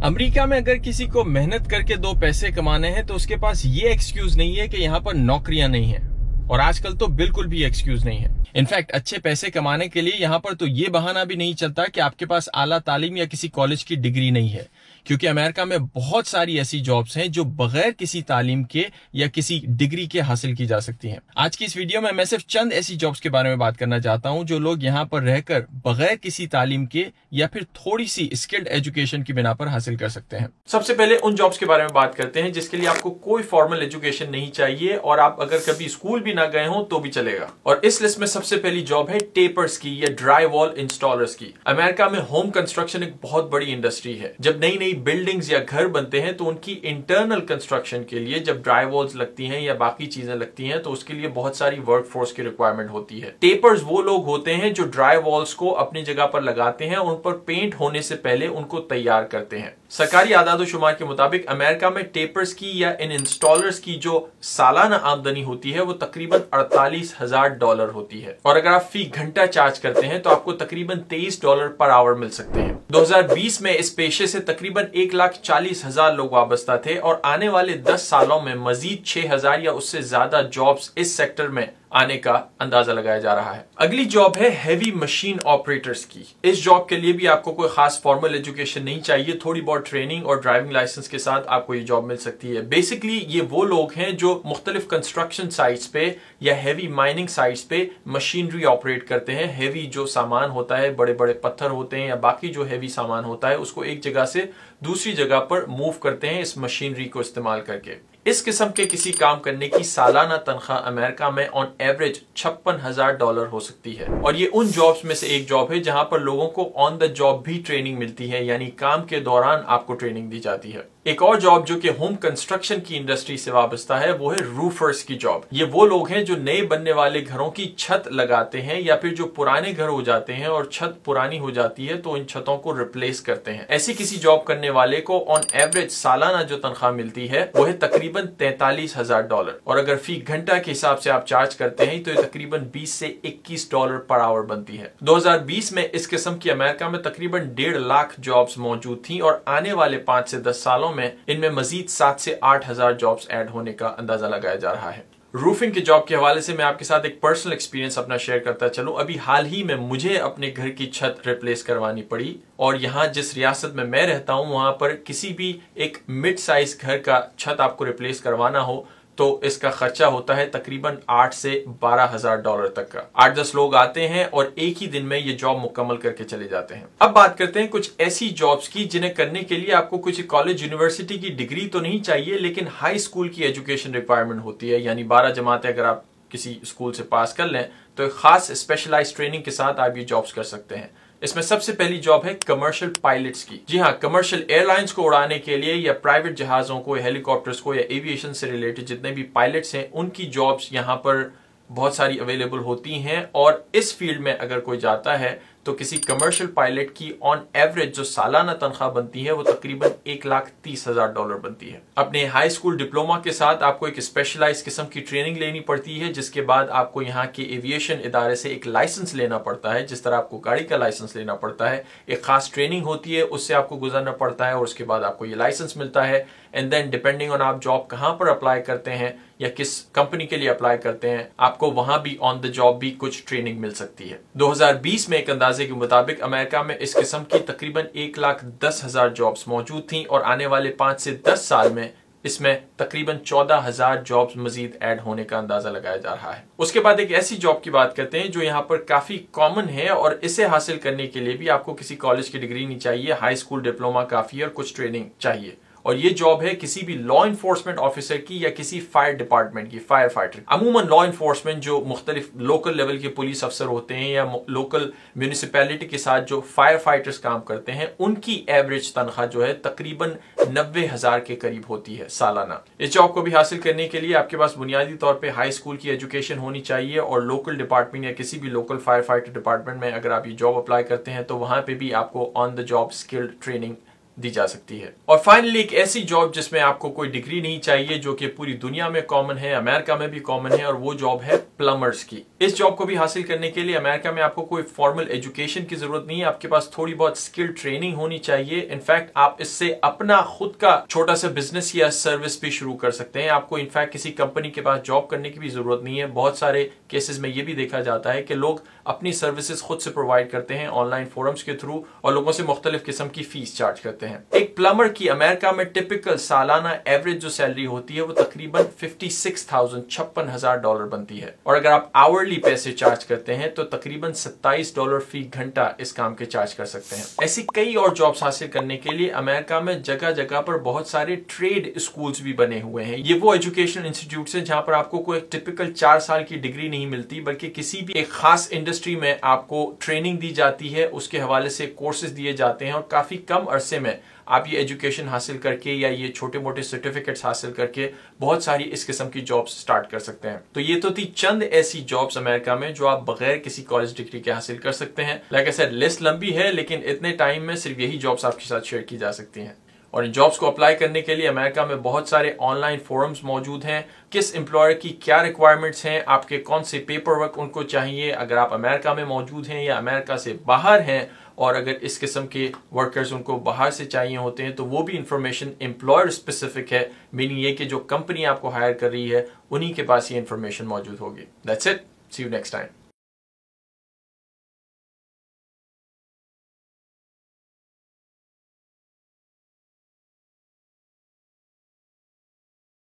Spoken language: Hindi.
अमेरिका में अगर किसी को मेहनत करके दो पैसे कमाने हैं तो उसके पास ये एक्सक्यूज नहीं है कि यहाँ पर नौकरियां नहीं है, और आजकल तो बिल्कुल भी एक्सक्यूज नहीं है। इनफैक्ट अच्छे पैसे कमाने के लिए यहाँ पर तो ये बहाना भी नहीं चलता कि आपके पास आला तालीम या किसी कॉलेज की डिग्री नहीं है, क्योंकि अमेरिका में बहुत सारी ऐसी जॉब्स हैं जो बगैर किसी तालीम के या किसी डिग्री के हासिल की जा सकती हैं। आज की इस वीडियो में मैं सिर्फ चंद ऐसी जॉब्स के बारे में बात करना चाहता हूं जो लोग यहाँ पर रहकर बगैर किसी तालीम के या फिर थोड़ी सी स्किल्ड एजुकेशन की बिना पर हासिल कर सकते हैं। सबसे पहले उन जॉब्स के बारे में बात करते हैं जिसके लिए आपको कोई फॉर्मल एजुकेशन नहीं चाहिए और आप अगर कभी स्कूल भी ना गए हो तो भी चलेगा। और इस लिस्ट में सबसे पहली जॉब है टेपर्स की या ड्राई वॉल इंस्टॉलर्स की। अमेरिका में होम कंस्ट्रक्शन एक बहुत बड़ी इंडस्ट्री है। जब नई नई बिल्डिंग्स या घर बनते हैं तो उनकी इंटरनल कंस्ट्रक्शन के लिए जब ड्राई वॉल्स लगती हैं या बाकी चीजें लगती हैं तो उसके लिए बहुत सारी वर्कफोर्स की रिक्वायरमेंट होती है। टेपर्स वो लोग होते हैं जो ड्राई वॉल्स को अपनी जगह पर लगाते हैं, उन पर पेंट होने से पहले उनको तैयार करते हैं। सरकारी आदादोशुमार के मुताबिक अमेरिका में टेपर्स की या इन इंस्टॉलर्स की जो सालाना आमदनी होती है वो तकरीबन $48,000 होती है, और अगर आप फी घंटा चार्ज करते हैं तो आपको तकरीबन $23 पर आवर मिल सकते हैं। 2020 में इस पेशे से तकरीबन 1,40,000 लोग वाबस्ता थे और आने वाले 10 सालों में मजीद 6,000 या उससे ज्यादा जॉब्स इस सेक्टर में आने का अंदाजा लगाया जा रहा है। अगली जॉब है हेवी मशीन ऑपरेटर्स की। इस जॉब के लिए भी आपको कोई खास फॉर्मल एजुकेशन नहीं चाहिए, थोड़ी बहुत ट्रेनिंग और ड्राइविंग लाइसेंस के साथ आपको ये जॉब मिल सकती है। बेसिकली ये वो लोग हैं जो मुख्तलिफ कंस्ट्रक्शन साइट्स पे या हेवी माइनिंग साइट्स पे मशीनरी ऑपरेट करते हैं। हेवी जो सामान होता है, बड़े बड़े पत्थर होते हैं या बाकी जो हेवी सामान होता है, उसको एक जगह से दूसरी जगह पर मूव करते हैं इस मशीनरी को इस्तेमाल करके। इस किस्म के किसी काम करने की सालाना तनख्वाह अमेरिका में ऑन एवरेज $56,000 हो सकती है। और ये उन जॉब्स में से एक जॉब है जहां पर लोगों को ऑन द जॉब भी ट्रेनिंग मिलती है, यानी काम के दौरान आपको ट्रेनिंग दी जाती है। एक और जॉब जो कि होम कंस्ट्रक्शन की इंडस्ट्री से वाबस्ता है वो है रूफर्स की जॉब। ये वो लोग हैं जो नए बनने वाले घरों की छत लगाते हैं या फिर जो पुराने घर हो जाते हैं और छत पुरानी हो जाती है तो इन छतों को रिप्लेस करते हैं। ऐसी किसी जॉब करने वाले को ऑन एवरेज सालाना जो तनख्वाह मिलती है वो है तकरीबन $43,000, और अगर फी घंटा के हिसाब से आप चार्ज करते हैं तो ये तकरीबन $20 से $21 पर आवर बनती है। 2020 में इस किस्म की अमेरिका में तकरीबन 1.5 लाख जॉब्स मौजूद थी और आने वाले 5 से 10 सालों में इनमें मजीद 7 से 8,000 जॉब्स ऐड होने का अंदाजा लगाया जा रहा है। रूफिंग के जॉब के हवाले से मैं आपके साथ एक पर्सनल एक्सपीरियंस अपना शेयर करता चलूं। अभी हाल ही में मुझे अपने घर की छत रिप्लेस करवानी पड़ी, और यहाँ जिस रियासत में मैं रहता हूँ वहां पर किसी भी एक मिड साइज घर का छत आपको रिप्लेस करवाना हो तो इसका खर्चा होता है तकरीबन $8,000 से $12,000 तक का। 8-10 लोग आते हैं और एक ही दिन में ये जॉब मुकम्मल करके चले जाते हैं। अब बात करते हैं कुछ ऐसी जॉब्स की जिन्हें करने के लिए आपको कुछ कॉलेज यूनिवर्सिटी की डिग्री तो नहीं चाहिए, लेकिन हाई स्कूल की एजुकेशन रिक्वायरमेंट होती है, यानी 12 जमातें अगर आप किसी स्कूल से पास कर लें तो एक खास स्पेशलाइज्ड ट्रेनिंग के साथ आप ये जॉब्स कर सकते हैं। इसमें सबसे पहली जॉब है कमर्शियल पायलट्स की। जी हाँ, कमर्शियल एयरलाइंस को उड़ाने के लिए या प्राइवेट जहाजों को, हेलीकॉप्टर्स को या एविएशन से रिलेटेड जितने भी पायलट्स हैं उनकी जॉब्स यहाँ पर बहुत सारी अवेलेबल होती हैं। और इस फील्ड में अगर कोई जाता है तो किसी कमर्शियल पायलट की ऑन एवरेज जो सालाना तनख्वाह बनती है वो तकरीबन $1,30,000 बनती है। अपने हाई स्कूल डिप्लोमा के साथ आपको एक स्पेशलाइज किस्म की ट्रेनिंग लेनी पड़ती है, जिसके बाद आपको यहाँ के एविएशन इदारे से एक लाइसेंस लेना पड़ता है। जिस तरह आपको गाड़ी का लाइसेंस लेना पड़ता है, एक खास ट्रेनिंग होती है, उससे आपको गुजरना पड़ता है और उसके बाद आपको ये लाइसेंस मिलता है। एंड देन डिपेंडिंग ऑन आप जॉब कहाँ पर अप्लाई करते हैं या किस कंपनी के लिए अप्लाई करते हैं, आपको वहां भी ऑन द जॉब भी कुछ ट्रेनिंग मिल सकती है। 2020 में एक अंदाजे के मुताबिक अमेरिका में इस किस्म की तकरीबन 1,10,000 जॉब्स मौजूद थी और आने वाले 5 से 10 साल में इसमें तकरीबन 14,000 जॉब्स मजीद ऐड होने का अंदाजा लगाया जा रहा है। उसके बाद एक ऐसी जॉब की बात करते हैं जो यहाँ पर काफी कॉमन है और इसे हासिल करने के लिए भी आपको किसी कॉलेज की डिग्री नहीं चाहिए, हाई स्कूल डिप्लोमा काफी और कुछ ट्रेनिंग चाहिए। और ये जॉब है किसी भी लॉ इन्फोर्समेंट ऑफिसर की या किसी फायर डिपार्टमेंट की, फायर फाइटर। अमूमन लॉ इन्फोर्समेंट जो मुख्तलिफ लोकल लेवल के पुलिस अफसर होते हैं या लोकल म्यूनिसिपैलिटी के साथ जो फायर फाइटर्स काम करते हैं, उनकी एवरेज तनख्वाह जो है तकरीबन 90,000 के करीब होती है सालाना। इस जॉब को भी हासिल करने के लिए आपके पास बुनियादी तौर पर हाई स्कूल की एजुकेशन होनी चाहिए, और लोकल डिपार्टमेंट या किसी भी लोकल फायर फाइटर डिपार्टमेंट में अगर आप ये जॉब अप्लाई करते हैं तो वहां पर भी आपको on the job skilled training दी जा सकती है। और फाइनली एक ऐसी जॉब जिसमें आपको कोई डिग्री नहीं चाहिए, जो कि पूरी दुनिया में कॉमन है, अमेरिका में भी कॉमन है, और वो जॉब है प्लम्बर्स की। इस जॉब को भी हासिल करने के लिए अमेरिका में आपको कोई फॉर्मल एजुकेशन की जरूरत नहीं है, आपके पास थोड़ी बहुत स्किल ट्रेनिंग होनी चाहिए। इनफैक्ट आप इससे अपना खुद का छोटा सा बिजनेस या सर्विस भी शुरू कर सकते हैं। आपको इनफैक्ट किसी कंपनी के पास जॉब करने की भी जरूरत नहीं है। बहुत सारे केसेस में यह भी देखा जाता है कि लोग अपनी सर्विसेज खुद से प्रोवाइड करते हैं ऑनलाइन फोरम्स के थ्रू, और लोगों से मुख्तलिफ किस्म की फीस चार्ज करते हैं। एक प्लम्बर की अमेरिका में टिपिकल सालाना एवरेज जो सैलरी होती है वो तकरीबन $56,000 बनती है, और अगर आप आवरली पैसे चार्ज करते हैं तो तकरीबन $27 फी घंटा इस काम के चार्ज कर सकते हैं। ऐसी कई और जॉब्स हासिल करने के लिए अमेरिका में जगह जगह पर बहुत सारे ट्रेड स्कूल्स भी बने हुए हैं। ये वो एजुकेशनल इंस्टीट्यूट्स हैं जहां पर आपको कोई टिपिकल 4 साल की डिग्री नहीं मिलती, बल्कि किसी भी एक खास इंडस्ट्री में आपको ट्रेनिंग दी जाती है, उसके हवाले से कोर्सेज दिए जाते हैं, और काफी कम अरसे में आप ये एजुकेशन हासिल करके या ये छोटे मोटे सर्टिफिकेट्स हासिल करके बहुत सारी इस किस्म की जॉब्स स्टार्ट कर सकते हैं। तो ये तो थी चंद ऐसी जॉब्स अमेरिका में जो आप बगैर किसी कॉलेज डिग्री के हासिल कर सकते हैं। लाइक आई सेड, लिस्ट लंबी है, लेकिन इतने टाइम में सिर्फ यही जॉब्स आपके साथ शेयर की जा सकती हैं। और इन जॉब्स को अप्लाई करने के लिए अमेरिका में बहुत सारे ऑनलाइन फोरम्स मौजूद हैं। किस एम्प्लॉयर की क्या रिक्वायरमेंट्स हैं, आपके कौन से पेपर वर्क उनको चाहिए, अगर आप अमेरिका में मौजूद हैं या अमेरिका से बाहर हैं, और अगर इस किस्म के वर्कर्स उनको बाहर से चाहिए होते हैं तो वो भी इंफॉर्मेशन एम्प्लॉयर स्पेसिफिक है, मीनिंग ये कि जो कंपनी आपको हायर कर रही है उन्हीं के पास ये इंफॉर्मेशन मौजूद होगी। That's it, see you next time.